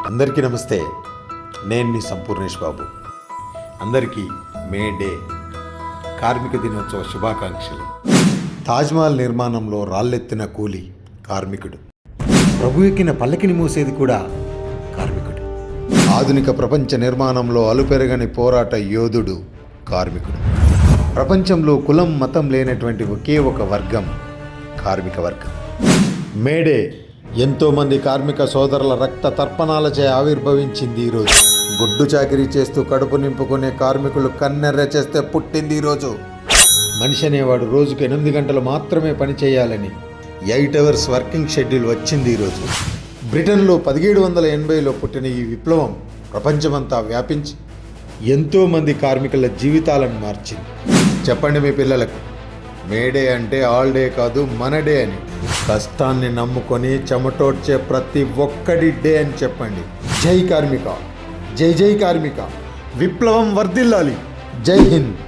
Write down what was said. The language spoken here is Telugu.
అందరికీ నమస్తే. నేను మీ సంపూర్ణేష్ బాబు. అందరికీ మే డే కార్మిక దినోత్సవ శుభాకాంక్షలు. తాజ్మహల్ నిర్మాణంలో రాళ్ళెత్తిన కూలి కార్మికుడు. ప్రభు ఎక్కిన పల్లకిని మూసేది కూడా కార్మికుడు. ఆధునిక ప్రపంచ నిర్మాణంలో అలుపెరగని పోరాట యోధుడు కార్మికుడు. ప్రపంచంలో కులం మతం లేనటువంటి ఒకే ఒక వర్గం కార్మిక వర్గం. మేడే ఎంతోమంది కార్మిక సోదరుల రక్త తర్పణాలచే ఆవిర్భవించింది ఈరోజు. గుడ్డు చాకిరీ చేస్తూ కడుపు నింపుకునే కార్మికులు కన్నెర్ర చేస్తే పుట్టింది ఈరోజు. మనిషి అనేవాడు రోజుకు 8 గంటలు మాత్రమే పని చేయాలని 8 అవర్స్ వర్కింగ్ షెడ్యూల్ వచ్చింది ఈరోజు. బ్రిటన్లో 1780లో పుట్టిన ఈ విప్లవం ప్రపంచమంతా వ్యాపించి ఎంతోమంది కార్మికుల జీవితాలను మార్చింది. చెప్పండి మీ పిల్లలకు, మేడే అంటే ఆల్ డే కాదు, మన డే అని. కష్టాన్ని నమ్ముకొని చెమటోడ్చే ప్రతి ఒక్కడి డే అని చెప్పండి. జై కార్మిక, జై జై కార్మిక, విప్లవం వర్ధిల్లాలి. జై హింద్.